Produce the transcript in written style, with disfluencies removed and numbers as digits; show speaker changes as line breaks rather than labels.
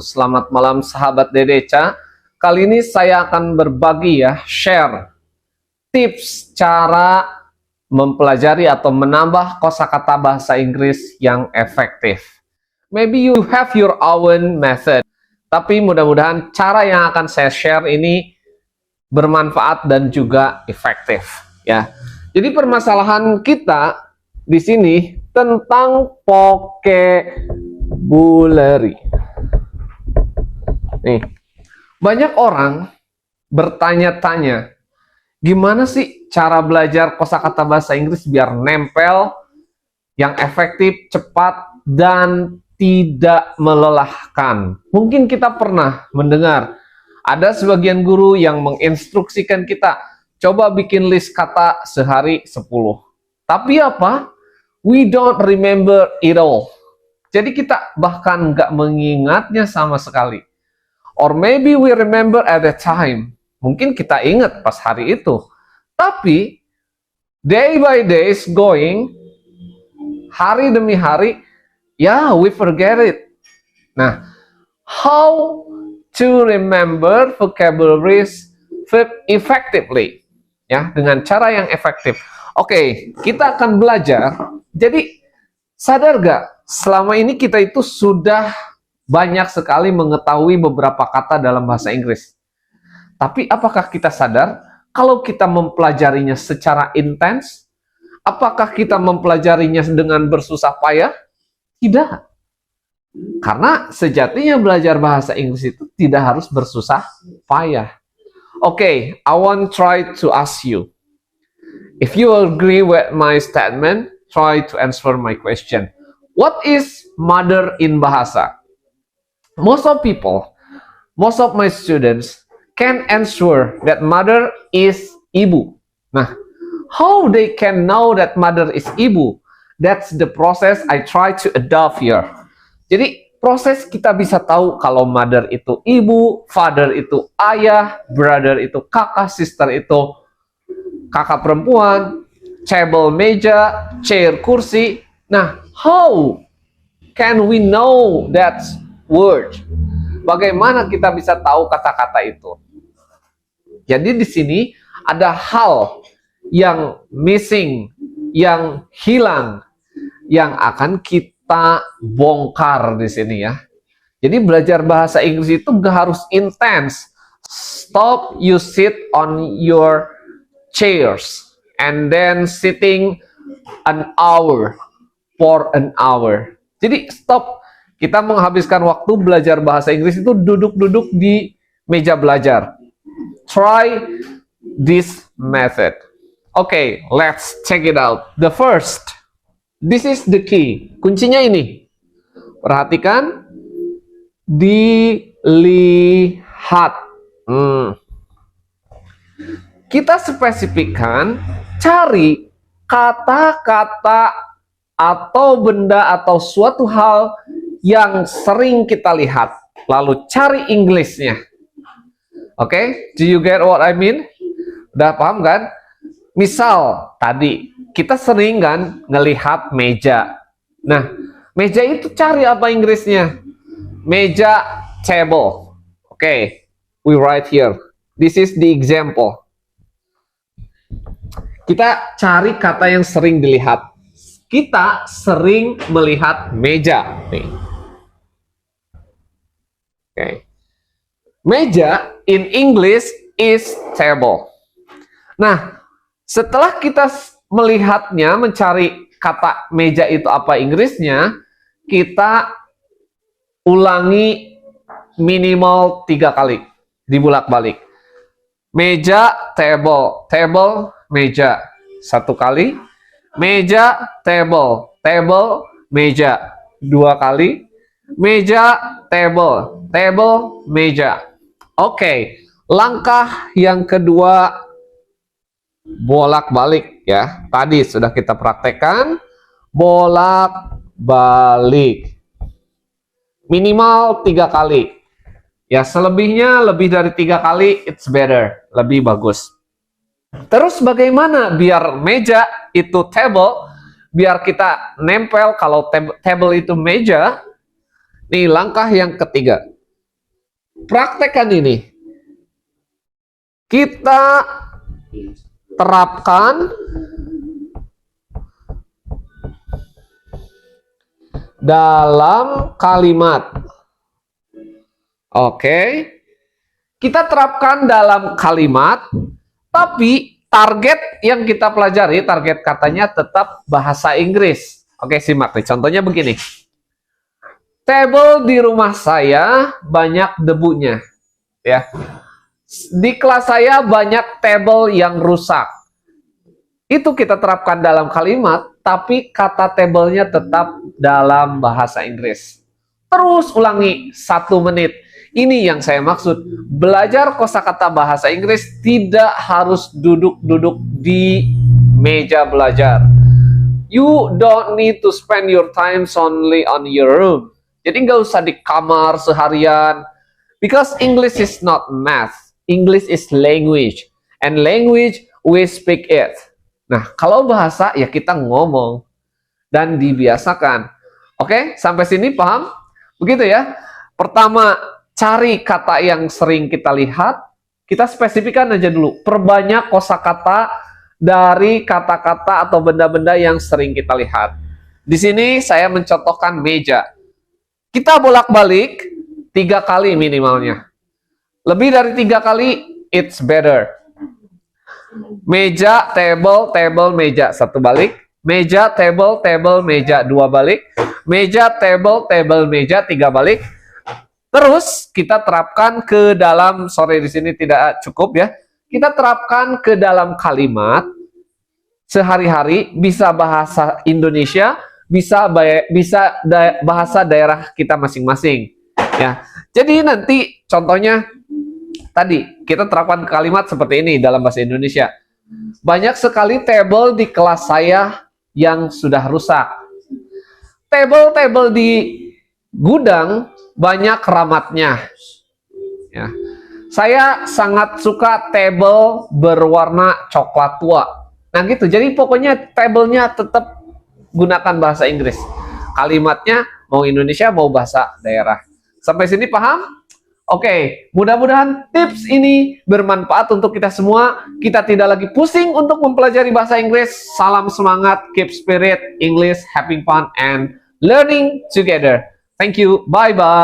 Selamat malam sahabat Dedeca. Kali ini saya akan berbagi share tips cara mempelajari atau menambah kosakata bahasa Inggris yang efektif. Maybe you have your own method, tapi mudah-mudahan cara yang akan saya share ini bermanfaat dan juga efektif ya. Jadi permasalahan kita di sini tentang vocabulary. Nih, banyak orang bertanya-tanya, gimana sih cara belajar kosakata bahasa Inggris biar nempel, yang efektif, cepat, dan tidak melelahkan. Mungkin kita pernah mendengar, ada sebagian guru yang menginstruksikan kita, coba bikin list kata sehari 10. Tapi apa? We don't remember it all. Jadi kita bahkan nggak mengingatnya sama sekali. Or maybe we remember at the time. Mungkin kita ingat pas hari itu. Tapi day by days going, hari demi hari, we forget it. Nah, how to remember vocabularies effectively? Ya, dengan cara yang efektif. Oke, kita akan belajar. Jadi, sadar gak? Selama ini kita itu sudah banyak sekali mengetahui beberapa kata dalam bahasa Inggris. Tapi apakah kita sadar kalau kita mempelajarinya secara intens? Apakah kita mempelajarinya dengan bersusah payah? Tidak. Karena sejatinya belajar bahasa Inggris itu tidak harus bersusah payah. Oke, I want try to ask you. If you agree with my statement, try to answer my question. What is mother in bahasa? Most of my students can answer that mother is ibu. Nah, how they can know that mother is ibu? That's the process I try to adopt here. Jadi, proses kita bisa tahu kalau mother itu ibu, father itu ayah, brother itu kakak, sister itu kakak perempuan, table meja, chair kursi. Nah, how can we know that word? Bagaimana kita bisa tahu kata-kata itu? Jadi di sini ada hal yang missing, yang hilang, yang akan kita bongkar di sini ya. Jadi belajar bahasa Inggris itu gak harus intens. Stop, you sit on your chairs and then sitting an hour for an hour. Jadi stop. Kita menghabiskan waktu belajar bahasa Inggris itu duduk-duduk di meja belajar. Try this method. Okay, let's check it out. The first, this is the key. Kuncinya ini. Perhatikan. Dilihat. Kita spesifikkan, cari kata-kata atau benda atau suatu hal yang sering kita lihat, lalu cari Inggrisnya. Oke, do you get what I mean? Udah paham kan? Misal tadi kita sering kan ngelihat meja. Nah, meja itu cari apa Inggrisnya? Meja, table. Oke, we write here. This is the example. Kita cari kata yang sering dilihat. Kita sering melihat meja. Nih. Okay. Meja in English is table. Nah, setelah kita melihatnya, mencari kata meja itu apa Inggrisnya, kita ulangi minimal 3 kali, dibulak-balik. Meja, table, table, meja. 1 kali. Meja, table, table, meja. 2 kali. Meja, table, table, meja. Oke, langkah yang kedua, bolak-balik ya. Tadi sudah kita praktekkan, bolak-balik. Minimal 3 kali. Ya, selebihnya lebih dari 3 kali, it's better, lebih bagus. Terus bagaimana biar meja itu table, biar kita nempel kalau table itu meja? Nih langkah yang ketiga. Praktekkan ini. Kita terapkan dalam kalimat. Oke. Kita terapkan dalam kalimat, tapi target yang kita pelajari, target katanya tetap bahasa Inggris. Oke, simak nih. Contohnya begini. Table di rumah saya banyak debunya. Ya. Di kelas saya banyak table yang rusak. Itu kita terapkan dalam kalimat, tapi kata table-nya tetap dalam bahasa Inggris. Terus ulangi 1 menit. Ini yang saya maksud. Belajar kosakata bahasa Inggris tidak harus duduk-duduk di meja belajar. You don't need to spend your time only on your room. Jadi nggak usah di kamar seharian. Because English is not math. English is language. And language, we speak it. Nah, kalau bahasa, ya kita ngomong. Dan dibiasakan. Oke, sampai sini paham? Begitu ya. Pertama, cari kata yang sering kita lihat. Kita spesifikkan aja dulu. Perbanyak kosakata dari kata-kata atau benda-benda yang sering kita lihat. Di sini saya mencontohkan meja. Kita bolak-balik 3 kali minimalnya. Lebih dari 3 kali, it's better. Meja, table, table, meja. 1 balik. Meja, table, table, meja. 2 balik. Meja, table, table, meja. 3 balik. Terus kita terapkan ke dalam, sorry di sini tidak cukup ya. Kita terapkan ke dalam kalimat sehari-hari, bisa bahasa Indonesia, bisa bahasa daerah kita masing-masing. Ya. Jadi nanti contohnya tadi kita terapkan kalimat seperti ini dalam bahasa Indonesia. Banyak sekali table di kelas saya yang sudah rusak. Table-table di gudang banyak keramatnya. Ya. Saya sangat suka table berwarna coklat tua. Nah gitu, jadi pokoknya tablenya tetap gunakan bahasa Inggris. Kalimatnya mau Indonesia, mau bahasa daerah. Sampai sini paham? Oke, mudah-mudahan tips ini bermanfaat untuk kita semua. Kita tidak lagi pusing untuk mempelajari bahasa Inggris. Salam semangat, keep spirit, English, having fun, and learning together. Thank you, bye-bye.